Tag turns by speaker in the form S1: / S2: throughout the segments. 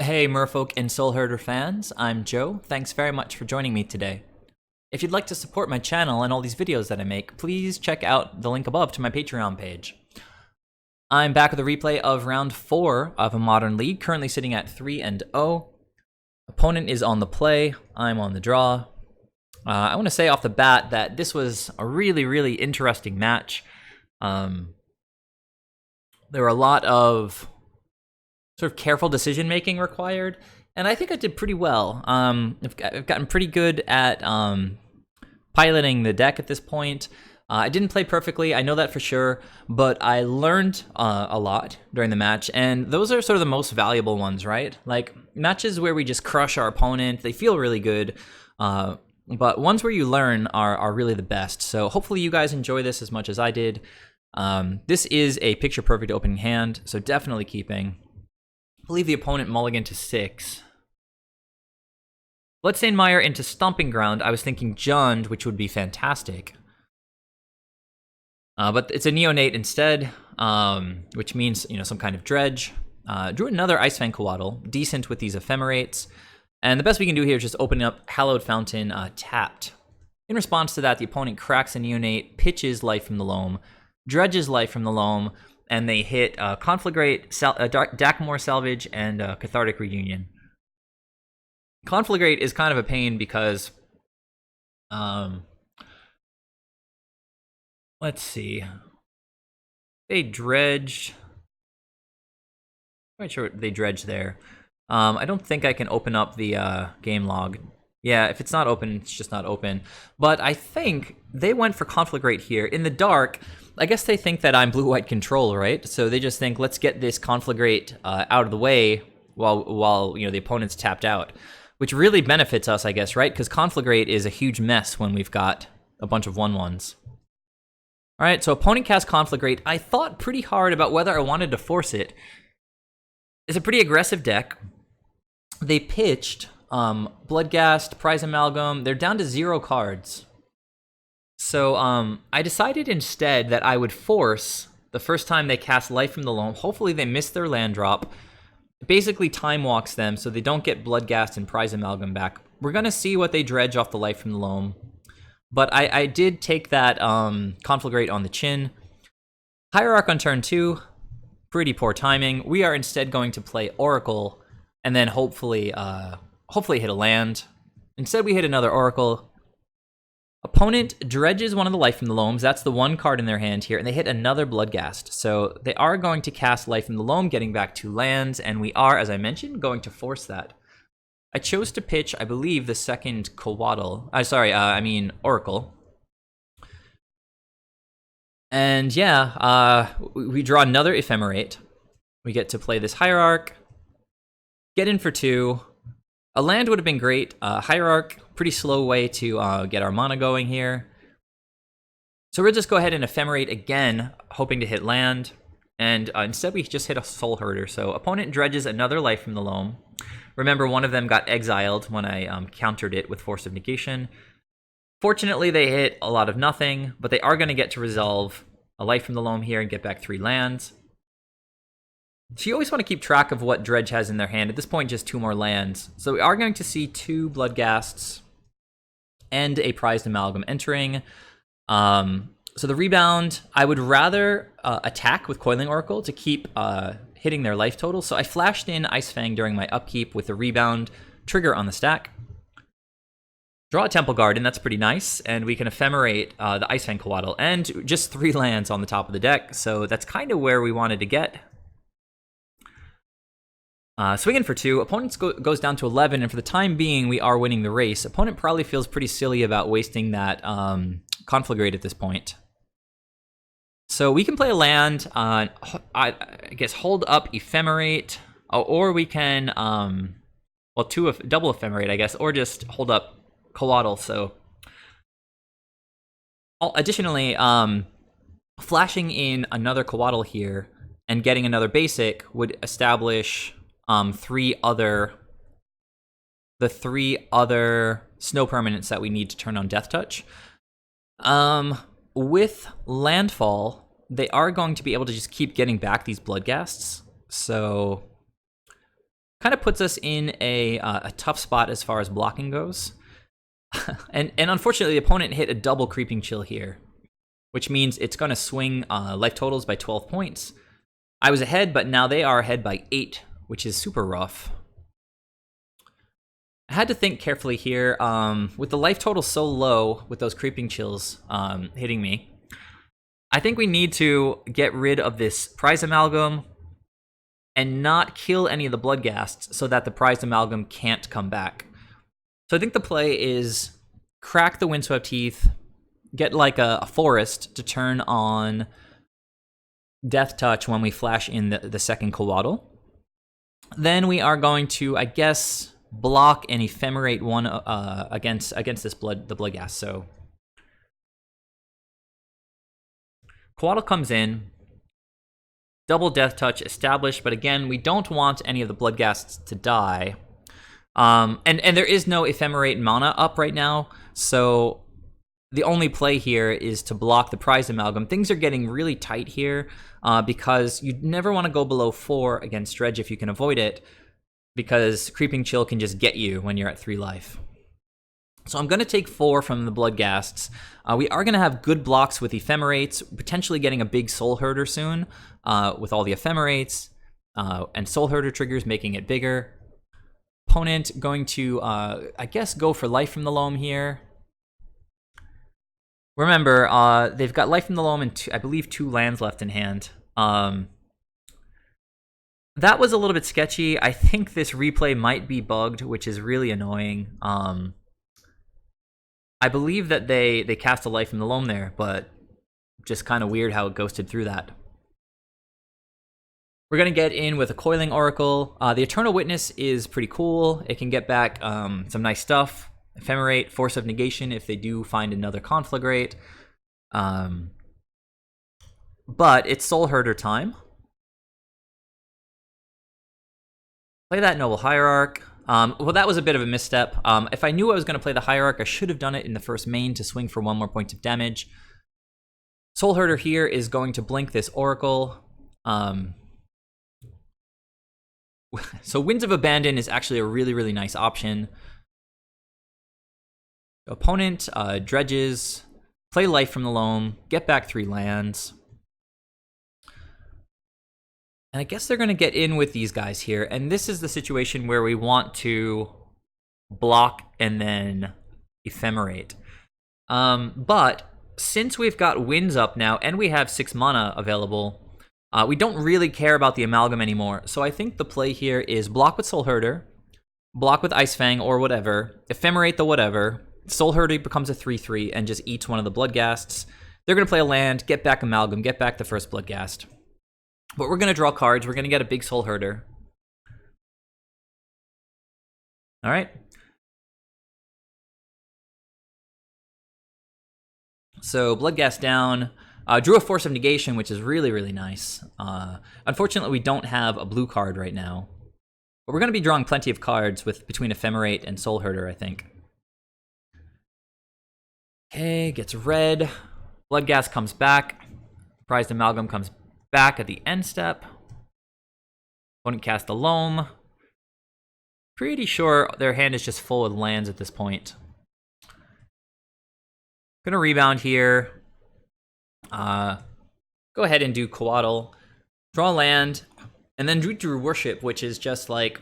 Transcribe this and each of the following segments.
S1: Hey Merfolk and Soulherder fans, I'm Joe. Thanks very much for joining me today. If you'd like to support my channel and all these videos that I make, please check out the link above to my Patreon page. I'm back with a replay of round 4 of a Modern League, currently sitting at 3-0. Opponent is on the play, I'm on the draw. I want to say off the bat that this was a really interesting match. There were a lot of sort of careful decision making required, and I think I did pretty well. I've gotten pretty good at piloting the deck at this point. I didn't play perfectly, I know that for sure, but I learned a lot during the match, and those are sort of the most valuable ones, right? Like, matches where we just crush our opponent, they feel really good, but ones where you learn are really the best. So hopefully you guys enjoy this as much as I did. This is a picture-perfect opening hand, so definitely keeping. I believe the opponent mulliganed to 6. Bloodstained into Stomping Ground. I was thinking Jund, which would be fantastic. But it's a Neonate instead, which means, some kind of Dredge. Drew another Icefang Coatl, decent with these Ephemerates. And the best we can do here is just open up Hallowed Fountain tapped. In response to that, the opponent cracks a Neonate, pitches Life from the Loam, dredges Life from the Loam, and they hit Conflagrate, Dakmor Salvage, and Cathartic Reunion. Conflagrate is kind of a pain because, let's see, they dredged. I'm quite sure they dredged there. I don't think I can open up the game log. Yeah, if it's not open, it's just not open. But I think they went for Conflagrate here. In the dark, I guess they think that I'm blue-white control, right? So they just think, let's get this Conflagrate out of the way while the opponent's tapped out. Which really benefits us, I guess, right? Because Conflagrate is a huge mess when we've got a bunch of 1/1s. Alright, so opponent cast Conflagrate. I thought pretty hard about whether I wanted to force it. It's a pretty aggressive deck. They pitched Bloodghast, Prize Amalgam. They're down to 0 cards. So I decided instead that I would force the first time they cast Life from the Loam. Hopefully they miss their land drop. It basically time walks them so they don't get Bloodghast and Prize Amalgam back. We're going to see what they dredge off the Life from the Loam. But I did take that Conflagrate on the chin. Hierarch on turn 2. Pretty poor timing. We are instead going to play Oracle and then hopefully hit a land. Instead we hit another Oracle. Opponent dredges one of the Life from the Loams. That's the one card in their hand here, and they hit another Bloodghast. So they are going to cast Life from the Loam, getting back 2 lands, and we are, as I mentioned, going to force that. I chose to pitch, I believe, the second Coatl. Oracle. And yeah, we draw another Ephemerate. We get to play this Hierarch. Get in for 2. A land would have been great. Hierarch, pretty slow way to get our mana going here. So we'll just go ahead and Ephemerate again, hoping to hit land. And instead we just hit a Soulherder. So opponent dredges another Life from the Loam. Remember, one of them got exiled when I countered it with Force of Negation. Fortunately, they hit a lot of nothing, but they are going to get to resolve a Life from the Loam here and get back 3 lands. So you always want to keep track of what Dredge has in their hand. At this point, just 2 more lands. So we are going to see 2 Bloodghasts and a Prized Amalgam entering. So the rebound, I would rather attack with Coiling Oracle to keep hitting their life total. So I flashed in Icefang during my upkeep with the rebound trigger on the stack. Draw a Temple Garden, that's pretty nice, and we can Ephemerate the Icefang Coatl, and just 3 lands on the top of the deck, so that's kind of where we wanted to get. Swinging for 2, opponent goes down to 11, and for the time being, we are winning the race. Opponent probably feels pretty silly about wasting that Conflagrate at this point. So we can play a land, I guess hold up Ephemerate, or we can, double Ephemerate, I guess, or just hold up Coatl. So additionally, flashing in another Coatl here and getting another basic would establish the 3 other snow permanents that we need to turn on Death Touch. With Landfall, they are going to be able to just keep getting back these Bloodghasts. So kind of puts us in a tough spot as far as blocking goes. and unfortunately, the opponent hit a double Creeping Chill here, which means it's going to swing life totals by 12 points. I was ahead, but now they are ahead by 8, which is super rough. I had to think carefully here. With the life total so low, with those Creeping Chills hitting me, I think we need to get rid of this Prize Amalgam and not kill any of the Bloodghasts so that the Prize Amalgam can't come back. So I think the play is crack the Windswept Teeth, get like a forest to turn on Death Touch when we flash in the second Coatl. Then we are going to, I guess, block and Ephemerate one against this the Bloodghast. So Coatl comes in, double Death Touch established, but again, we don't want any of the Bloodghasts to die. And there is no Ephemerate mana up right now, so the only play here is to block the Prize Amalgam. Things are getting really tight here because you never want to go below 4 against Dredge if you can avoid it, because Creeping Chill can just get you when you're at 3 life. So I'm going to take 4 from the Bloodghasts. We are going to have good blocks with Ephemerates, potentially getting a big Soulherder soon with all the Ephemerates and Soulherder triggers making it bigger. Opponent going to, I guess, go for Life from the Loam here. Remember, they've got Life from the Loam and I believe 2 lands left in hand. That was a little bit sketchy. I think this replay might be bugged, which is really annoying. I believe that they cast a Life from the Loam there, but just kind of weird how it ghosted through that. We're going to get in with a Coiling Oracle. The Eternal Witness is pretty cool. It can get back some nice stuff. Ephemerate, Force of Negation if they do find another Conflagrate. But it's Soulherder time. Play that Noble Hierarch. Well, that was a bit of a misstep. If I knew I was going to play the Hierarch, I should have done it in the first main to swing for 1 more point of damage. Soulherder here is going to blink this Oracle. So Winds of Abandon is actually a really, really nice option. Opponent dredges, play Life from the Loam, get back 3 lands. And I guess they're going to get in with these guys here. And this is the situation where we want to block and then Ephemerate. But since we've got Winds up now and we have 6 mana available, we don't really care about the Amalgam anymore. So I think the play here is block with Soulherder, block with Icefang or whatever, Ephemerate the whatever, Soulherder becomes a 3/3 and just eats one of the Bloodghasts. They're going to play a land, get back Amalgam, get back the first Bloodghast. But we're going to draw cards. We're going to get a big Soulherder. All right. So Bloodghast down. Drew a Force of Negation, which is really, really nice. Unfortunately, we don't have a blue card right now. But we're going to be drawing plenty of cards between Ephemerate and Soulherder, I think. Okay, gets red. Bloodghast comes back. Prized Amalgam comes back at the end step. Opponent cast a Loam. Pretty sure their hand is just full of lands at this point. Gonna rebound here. Go ahead and do Coatl. Draw land. And then drew Worship, which is just like...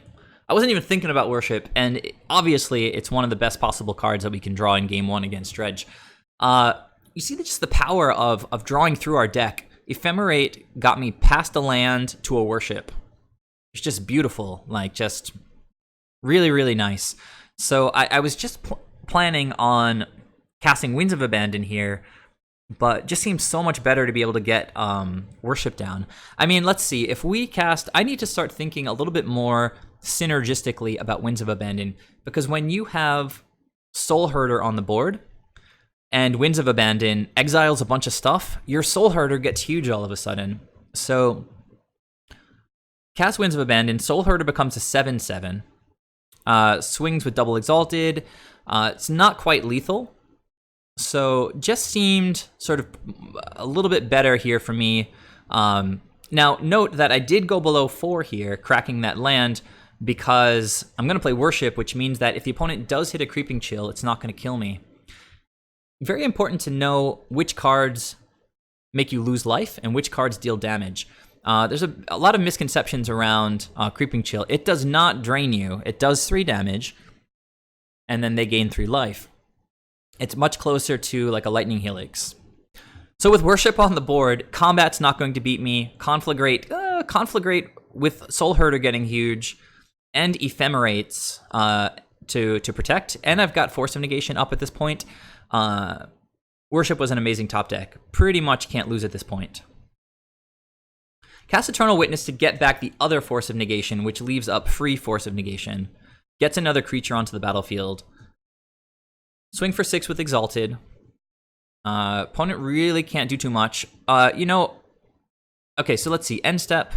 S1: I wasn't even thinking about Worship, and obviously it's one of the best possible cards that we can draw in Game 1 against Dredge. You see just the power of drawing through our deck. Ephemerate got me past a land to a Worship. It's just beautiful, like just really, really nice. So I was just planning on casting Winds of Abandon here, but just seems so much better to be able to get Worship down. I mean, let's see. If we cast... I need to start thinking a little bit more synergistically about Winds of Abandon, because when you have Soulherder on the board and Winds of Abandon exiles a bunch of stuff, your Soulherder gets huge all of a sudden. So cast Winds of Abandon, Soulherder becomes a 7/7. Swings with Double Exalted. It's not quite lethal, so just seemed sort of a little bit better here for me. Now, note that I did go below 4 here, cracking that land, because I'm going to play Worship, which means that if the opponent does hit a Creeping Chill, it's not going to kill me. Very important to know which cards make you lose life and which cards deal damage. There's a lot of misconceptions around Creeping Chill. It does not drain you. It does 3 damage, and then they gain 3 life. It's much closer to like a Lightning Helix. So with Worship on the board, Combat's not going to beat me. Conflagrate with Soulherder getting huge, and Ephemerates to protect. And I've got Force of Negation up at this point. Worship was an amazing top deck. Pretty much can't lose at this point. Cast Eternal Witness to get back the other Force of Negation, which leaves up free Force of Negation. Gets another creature onto the battlefield. Swing for 6 with Exalted. Opponent really can't do too much. Okay, so let's see. End step.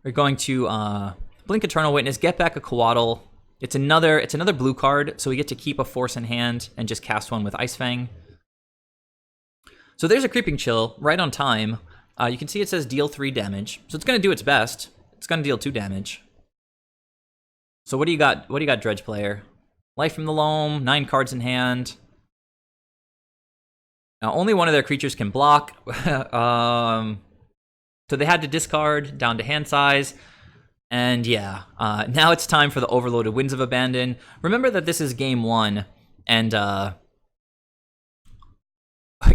S1: We're going to Blink Eternal Witness, get back a Coatl. It's another blue card, so we get to keep a Force in hand and just cast one with Ice Fang. So there's a Creeping Chill right on time. You can see it says deal 3 damage, so it's going to do its best. It's going to deal 2 damage. So what do you got? What do you got, Dredge player? Life from the Loam, 9 cards in hand. Now only one of their creatures can block. So they had to discard down to hand size. And yeah, now it's time for the overloaded Winds of Abandon. Remember that this is game 1, and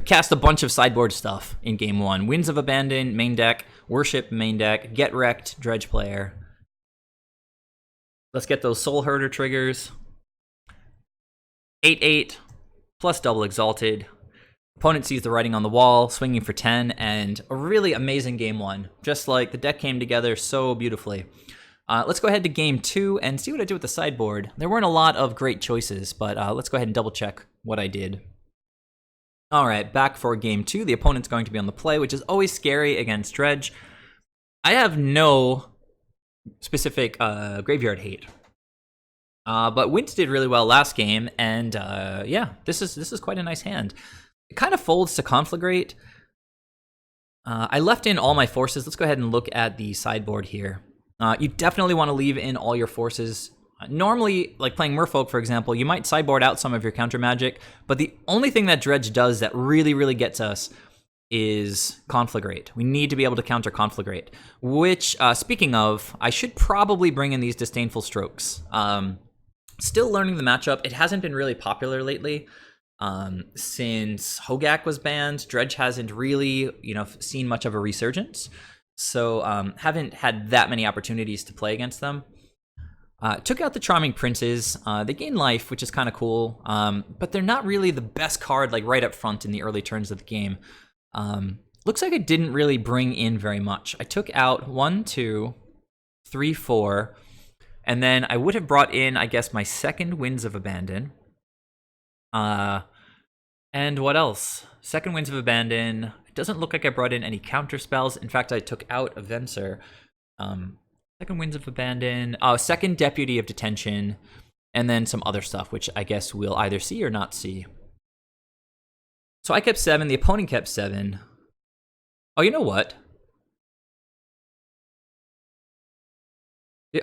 S1: cast a bunch of sideboard stuff in game 1. Winds of Abandon, main deck. Worship, main deck. Get Wrecked, Dredge player. Let's get those Soulherder triggers. 8/8 plus double Exalted. Opponent sees the writing on the wall, swinging for 10, and a really amazing game 1. Just like the deck came together so beautifully. Let's go ahead to game 2 and see what I did with the sideboard. There weren't a lot of great choices, but let's go ahead and double check what I did. All right, back for game 2. The opponent's going to be on the play, which is always scary against Dredge. I have no specific graveyard hate. But Winds did really well last game, and yeah, this is quite a nice hand. It kind of folds to Conflagrate. I left in all my forces. Let's go ahead and look at the sideboard here. You definitely want to leave in all your forces. Normally, like playing Merfolk, for example, you might sideboard out some of your counter magic, but the only thing that Dredge does that really gets us is Conflagrate. We need to be able to counter Conflagrate, which, speaking of, I should probably bring in these Disdainful Strokes. Still learning the matchup. It hasn't been really popular lately. Since Hogak was banned, Dredge hasn't really, seen much of a resurgence. So haven't had that many opportunities to play against them. Took out the Charming Princes. They gain life, which is kind of cool, but they're not really the best card like right up front in the early turns of the game. Looks like it didn't really bring in very much. I took out 1, 2, 3, 4, and then I would have brought in, I guess, my second Winds of Abandon. And what else? Second Winds of Abandon. It doesn't look like I brought in any counter spells. In fact, I took out a Venser. Second Winds of Abandon. Second Deputy of Detention. And then some other stuff, which I guess we'll either see or not see. So I kept 7. The opponent kept 7. Oh, you know what?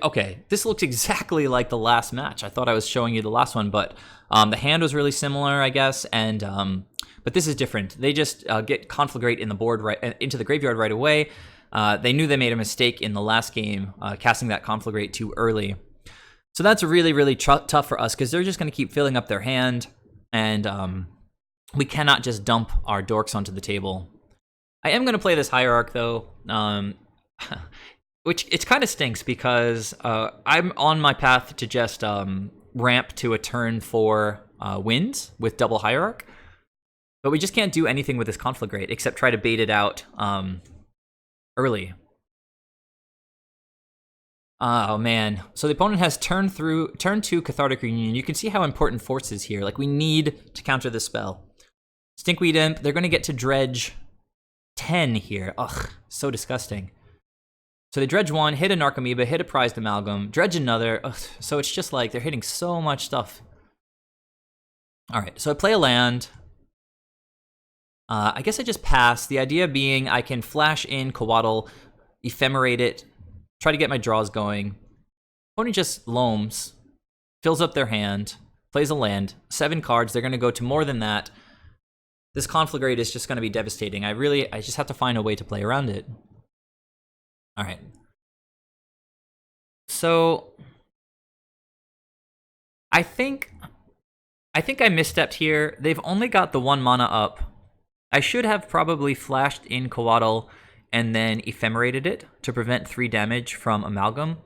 S1: Okay, this looks exactly like the last match. I thought I was showing you the last one, but the hand was really similar, I guess. And but this is different. They just get Conflagrate in the board into the graveyard right away. They knew they made a mistake in the last game, casting that Conflagrate too early. So that's really tough for us because they're just going to keep filling up their hand, and we cannot just dump our dorks onto the table. I am going to play this Hierarch though. Which it kind of stinks because I'm on my path to just ramp to a turn 4 Winds with double Hierarch. But we just can't do anything with this Conflagrate except try to bait it out early. Oh man. So the opponent has turn 2 Cathartic Reunion. You can see how important Force is here. Like, we need to counter this spell. Stinkweed Imp, they're going to get to Dredge 10 here. Ugh, so disgusting. So they Dredge 1, hit a Narcomoeba, hit a Prized Amalgam, Dredge another. Ugh, so it's just like they're hitting so much stuff. All right, so I play a land. I guess I just pass. The idea being I can flash in Coatl, ephemerate it, try to get my draws going. Opponent just loams, fills up their hand, plays a land, 7 cards. They're going to go to more than that. This Conflagrate is just going to be devastating. I just have to find a way to play around it. All right. So I think I misstepped here. They've only got the 1 mana up. I should have probably flashed in Coatl and then ephemerated it to prevent 3 damage from Amalgam.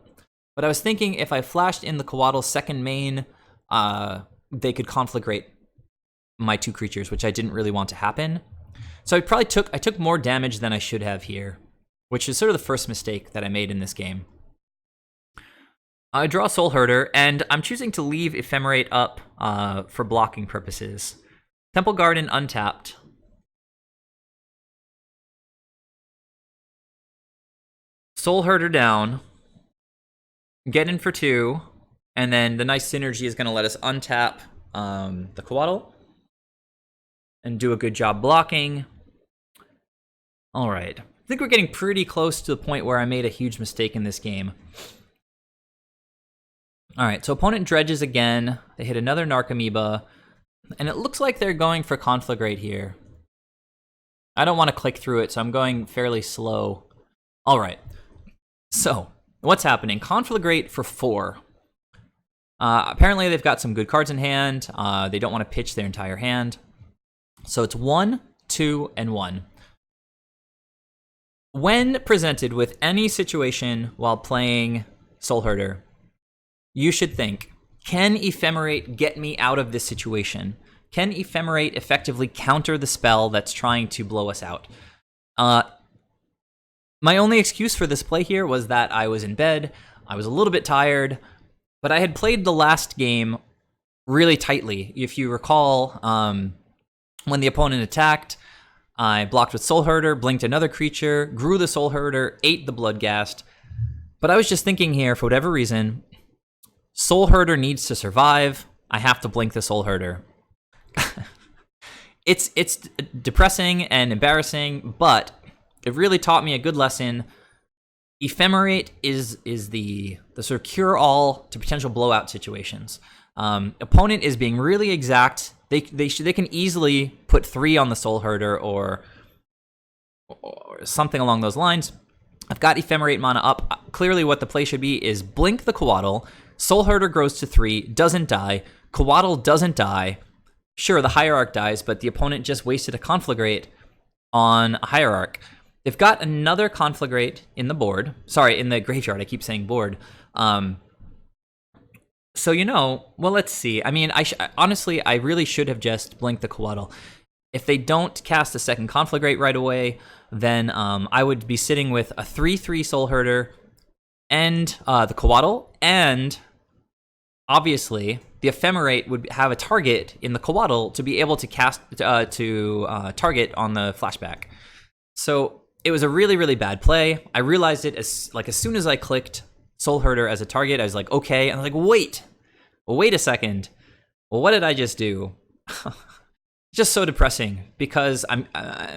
S1: But I was thinking if I flashed in the Coatl second main, they could Conflagrate my 2 creatures, which I didn't really want to happen. So I took more damage than I should have here, which is sort of the first mistake that I made in this game. I draw Soulherder, and I'm choosing to leave Ephemerate up for blocking purposes. Temple Garden untapped. Soulherder down. Get in for 2, and then the nice synergy is going to let us untap the Coatl and do a good job blocking. All right. I think we're getting pretty close to the point where I made a huge mistake in this game. All right, so opponent dredges again. They hit another Narcomoeba, and it looks like they're going for Conflagrate here. I don't want to click through it, so I'm going fairly slow. All right, so what's happening? Conflagrate for 4. Apparently, they've got some good cards in hand. They don't want to pitch their entire hand. So it's 1, 2, and 1. When presented with any situation while playing Soulherder, you should think, can Ephemerate get me out of this situation? Can Ephemerate effectively counter the spell that's trying to blow us out? My only excuse for this play here was that I was in bed, I was a little bit tired, but I had played the last game really tightly. If you recall, when the opponent attacked, I blocked with Soulherder, blinked another creature, grew the Soulherder, ate the Bloodghast. But I was just thinking here, for whatever reason, Soulherder needs to survive. I have to blink the Soulherder. It's depressing and embarrassing, but it really taught me a good lesson. Ephemerate is the sort of cure-all to potential blowout situations. Opponent is being really exact. They can easily put 3 on the Soulherder or something along those lines. I've got Ephemerate mana up. Clearly what the play should be is blink the Coatl. Soulherder grows to 3, doesn't die. Coatl doesn't die. Sure, the Hierarch dies, but the opponent just wasted a Conflagrate on a Hierarch. They've got another Conflagrate in the board. Sorry, in the graveyard. I keep saying board. So, well, let's see. I mean, honestly, I really should have just blinked the Coatl. If they don't cast a second Conflagrate right away, then I would be sitting with a 3/3 Soulherder and the Coatl, and obviously the Ephemerate would have a target in the Coatl to be able to cast target on the flashback. So it was a really, really bad play. I realized it as soon as I clicked Soulherder as a target, I was like, okay. And I was like, wait a second. Well, what did I just do? Just so depressing because I'm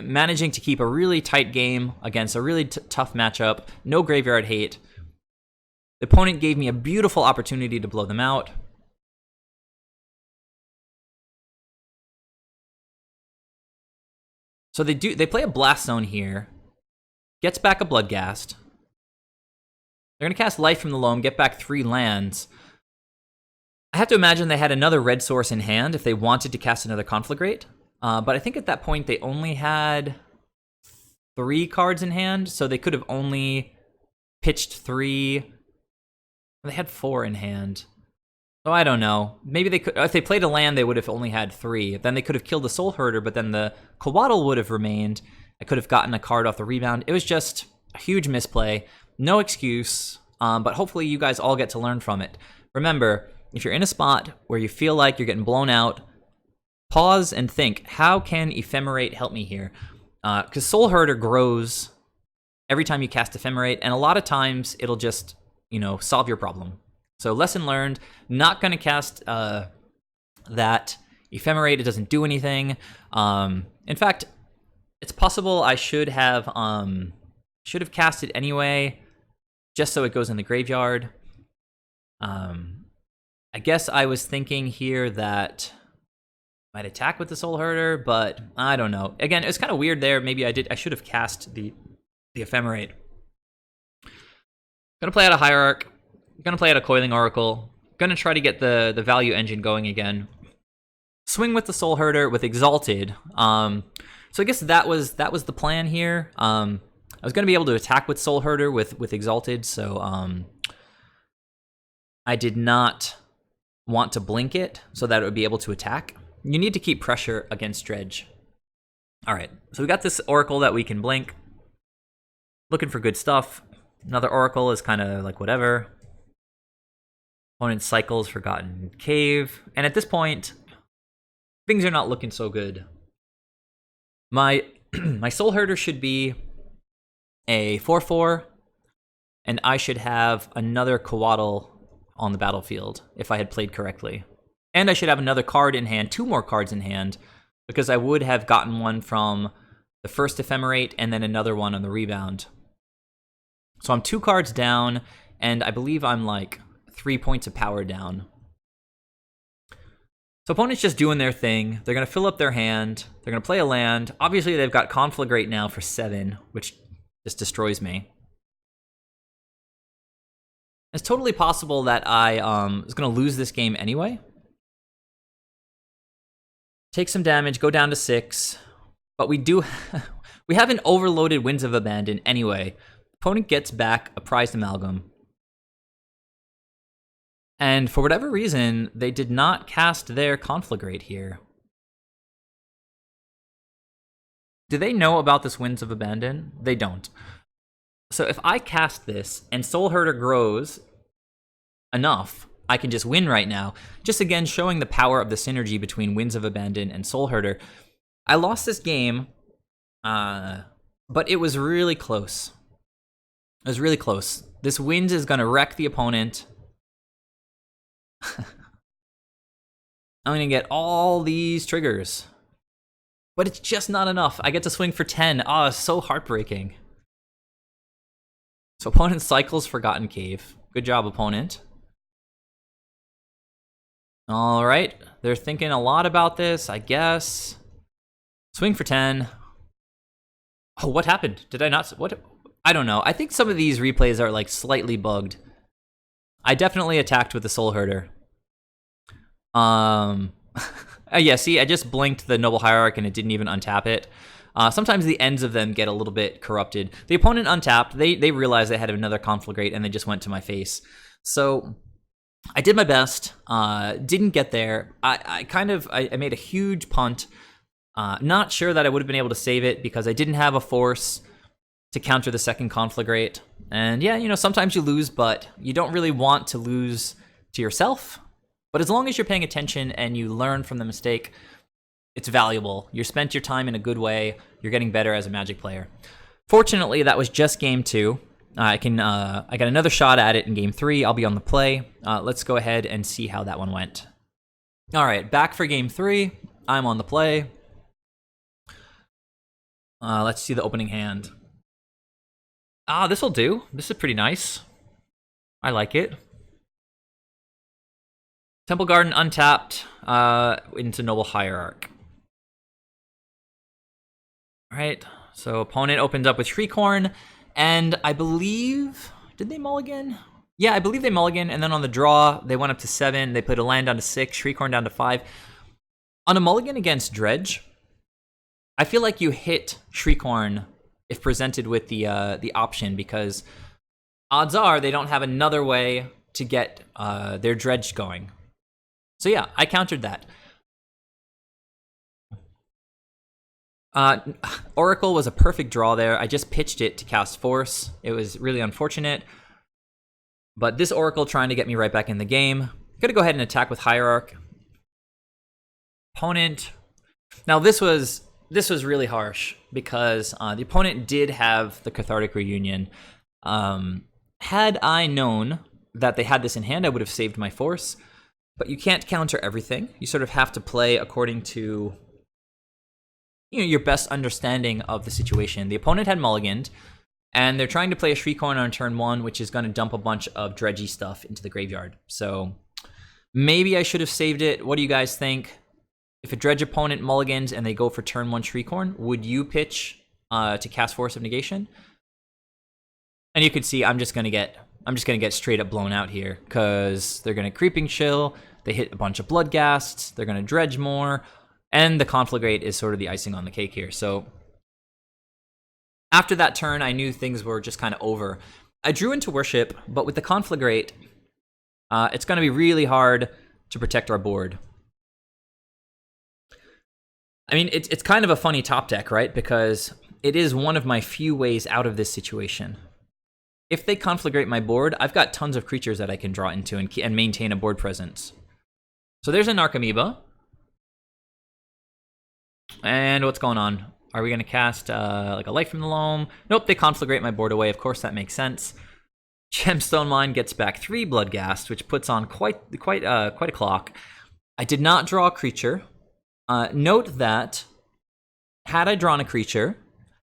S1: managing to keep a really tight game against a really tough matchup. No graveyard hate. The opponent gave me a beautiful opportunity to blow them out. So they play a Blast Zone here. Gets back a Bloodghast. They're going to cast Life from the Loam, get back 3 lands. I have to imagine they had another red source in hand if they wanted to cast another Conflagrate. But I think at that point they only had 3 cards in hand, so they could have only pitched 3. They had 4 in hand. So I don't know. Maybe they could. If they played a land, they would have only had 3. Then they could have killed the Soulherder, but then the Coatl would have remained. I could have gotten a card off the rebound. It was just a huge misplay. No excuse, but hopefully you guys all get to learn from it. Remember, if you're in a spot where you feel like you're getting blown out, pause and think, how can Ephemerate help me here? Because Soulherder grows every time you cast Ephemerate, and a lot of times it'll just, solve your problem. So lesson learned, not going to cast that Ephemerate. It doesn't do anything. In fact, it's possible I should have cast it anyway, just so it goes in the graveyard. I guess I was thinking here that I might attack with the Soulherder, but I don't know. Again, it was kind of weird there. Maybe I should have cast the Ephemerate. Gonna play out a Hierarch. Gonna play out a Coiling Oracle. Gonna try to get the value engine going again. Swing with the Soulherder with Exalted. So I guess that was the plan here. I was gonna be able to attack with Soulherder with Exalted, so I did not want to blink it so that it would be able to attack. You need to keep pressure against Dredge. All right, so we got this Oracle that we can blink. Looking for good stuff. Another Oracle is kind of like whatever. Opponent cycles Forgotten Cave. And at this point, things are not looking so good. My my Soulherder should be a 4/4, and I should have another Coatl on the battlefield if I had played correctly. And I should have another card in hand, 2 more cards in hand, because I would have gotten one from the first Ephemerate and then another one on the rebound. So I'm 2 cards down, and I believe I'm like 3 points of power down. So opponent's just doing their thing. They're going to fill up their hand. They're going to play a land. Obviously, they've got Conflagrate now for 7, which just destroys me. It's totally possible that I was going to lose this game anyway. Take some damage, go down to 6. But we have an overloaded Winds of Abandon anyway. Opponent gets back a Prized Amalgam. And for whatever reason, they did not cast their Conflagrate here. Do they know about this Winds of Abandon? They don't. So if I cast this and Soulherder grows enough, I can just win right now. Just again showing the power of the synergy between Winds of Abandon and Soulherder. I lost this game, but it was really close. It was really close. This Winds is going to wreck the opponent. I'm going to get all these triggers. But it's just not enough. I get to swing for 10. Oh, it's so heartbreaking. So opponent cycles Forgotten Cave. Good job, opponent. All right. They're thinking a lot about this, I guess. Swing for 10. Oh, what happened? Did I not... What? I don't know. I think some of these replays are like slightly bugged. I definitely attacked with the Soulherder. Yeah, see, I just blinked the Noble Hierarch and it didn't even untap it. Sometimes the ends of them get a little bit corrupted. The opponent untapped. They realized they had another Conflagrate and they just went to my face. So I did my best. Didn't get there. I made a huge punt. Not sure that I would have been able to save it because I didn't have a force to counter the second Conflagrate. And yeah, you know, sometimes you lose, but you don't really want to lose to yourself. But as long as you're paying attention and you learn from the mistake, it's valuable. You spent your time in a good way. You're getting better as a Magic player. Fortunately, that was just game 2. I got another shot at it in game 3. I'll be on the play. Let's go ahead and see how that one went. All right, back for game 3. I'm on the play. Let's see the opening hand. This will do. This is pretty nice. I like it. Temple Garden untapped into Noble Hierarch. All right, so opponent opens up with Shriekhorn, and I believe... Did they mulligan? Yeah, I believe they mulligan, and then on the draw, they went up to 7. They put a land down to 6, Shriekhorn down to 5. On a mulligan against Dredge, I feel like you hit Shriekhorn if presented with the option, because odds are they don't have another way to get their Dredge going. So yeah, I countered that. Oracle was a perfect draw there. I just pitched it to cast Force. It was really unfortunate. But this Oracle trying to get me right back in the game. Gonna go ahead and attack with Hierarch. Opponent. Now this was really harsh because the opponent did have the Cathartic Reunion. Had I known that they had this in hand, I would have saved my Force. But you can't counter everything. You sort of have to play according to, you know, your best understanding of the situation. The opponent had mulliganed. And they're trying to play a Shriekhorn on turn 1, which is going to dump a bunch of dredgy stuff into the graveyard. So maybe I should have saved it. What do you guys think? If a Dredge opponent mulligans and they go for turn 1 Shriekhorn, would you pitch to cast Force of Negation? And you can see I'm just gonna get straight up blown out here because they're gonna Creeping Chill, they hit a bunch of Bloodghasts, they're gonna Dredge more, and the Conflagrate is sort of the icing on the cake here. So after that turn, I knew things were just kind of over. I drew into Worship, but with the Conflagrate, it's gonna be really hard to protect our board. I mean, it's kind of a funny top deck, right? Because it is one of my few ways out of this situation. If they Conflagrate my board, I've got tons of creatures that I can draw into and maintain a board presence. So there's a Narcomoeba. And what's going on? Are we going to cast like a Light from the Loam? Nope, they Conflagrate my board away. Of course, that makes sense. Gemstone Mine gets back 3 Bloodghast, which puts on quite a clock. I did not draw a creature. Note that had I drawn a creature,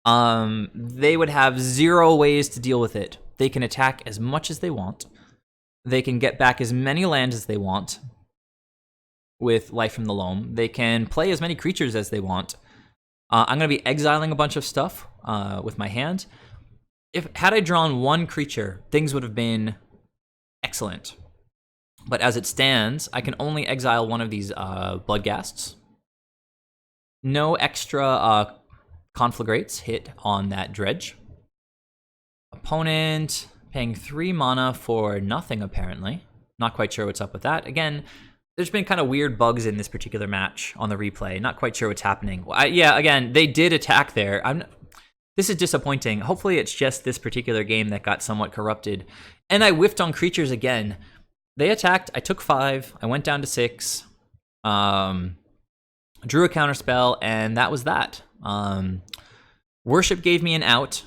S1: they would have 0 ways to deal with it. They can attack as much as they want. They can get back as many lands as they want with Life from the Loam. They can play as many creatures as they want. I'm going to be exiling a bunch of stuff with my hand. Had I drawn 1 creature, things would have been excellent. But as it stands, I can only exile 1 of these Bloodghasts. No extra Conflagrates hit on that Dredge. Opponent paying 3 mana for nothing, apparently. Not quite sure what's up with that. Again, there's been kind of weird bugs in this particular match on the replay. Not quite sure what's happening. Yeah, again, they did attack there. This is disappointing. Hopefully it's just this particular game that got somewhat corrupted. And I whiffed on creatures again. They attacked. I took 5. I went down to 6. Drew a counterspell, and that was that. Worship gave me an out.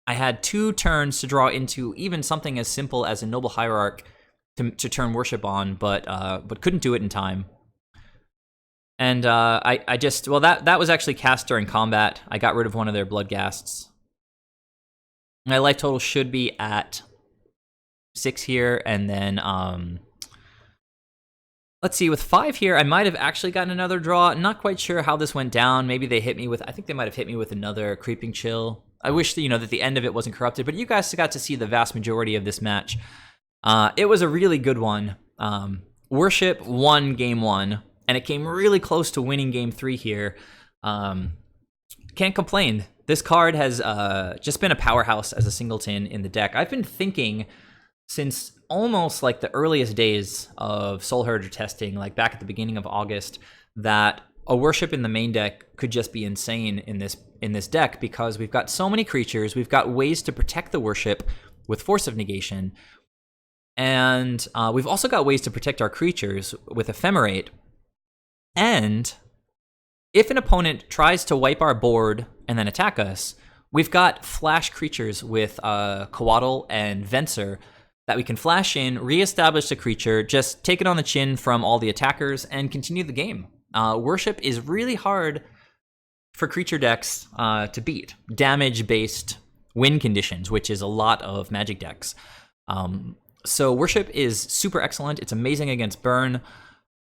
S1: I had 2 turns to draw into even something as simple as a Noble Hierarch to turn Worship on, but couldn't do it in time. And I just, well, that was actually cast during combat. I got rid of one of their Bloodghasts. My life total should be at 6 here, and then let's see, with 5 here, I might have actually gotten another draw. Not quite sure how this went down. Maybe they hit me with, I think they might have hit me with another Creeping Chill. I wish that, that the end of it wasn't corrupted, but you guys got to see the vast majority of this match. It was a really good one. Worship won game 1, and it came really close to winning game 3 here. Can't complain. This card has just been a powerhouse as a singleton in the deck. I've been thinking since almost like the earliest days of Soulherder testing, like back at the beginning of August, that a Worship in the main deck could just be insane in this deck because we've got so many creatures, we've got ways to protect the Worship with Force of Negation, and we've also got ways to protect our creatures with Ephemerate. And if an opponent tries to wipe our board and then attack us, we've got flash creatures with Coatl and Venser that we can flash in, reestablish the creature, just take it on the chin from all the attackers, and continue the game. Worship is really hard for creature decks to beat. Damage-based win conditions, which is a lot of Magic decks. So Worship is super excellent. It's amazing against burn,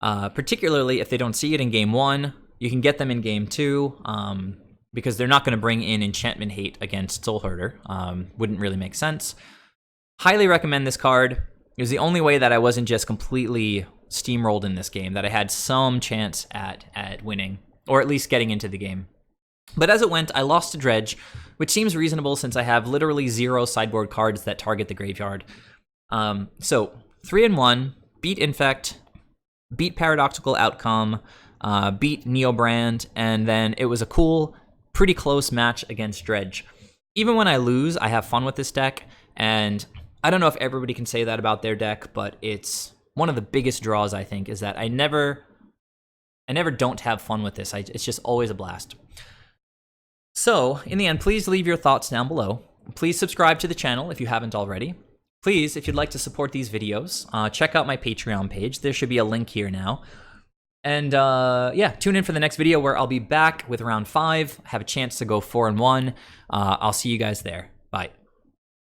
S1: particularly if they don't see it in game 1. You can get them in game 2, because they're not going to bring in Enchantment Hate against Soulherder. Wouldn't really make sense. Highly recommend this card. It was the only way that I wasn't just completely steamrolled in this game, that I had some chance at winning, or at least getting into the game. But as it went, I lost to Dredge, which seems reasonable since I have literally 0 sideboard cards that target the graveyard. So 3-1, beat Infect, beat Paradoxical Outcome, beat Neobrand, and then it was a cool, pretty close match against Dredge. Even when I lose, I have fun with this deck, and I don't know if everybody can say that about their deck, but it's one of the biggest draws, I think, is that I never don't have fun with this. It's just always a blast. So, in the end, please leave your thoughts down below. Please subscribe to the channel if you haven't already. Please, if you'd like to support these videos, check out my Patreon page. There should be a link here now. And yeah, tune in for the next video where I'll be back with round 5, have a chance to go 4-1. I'll see you guys there. Bye.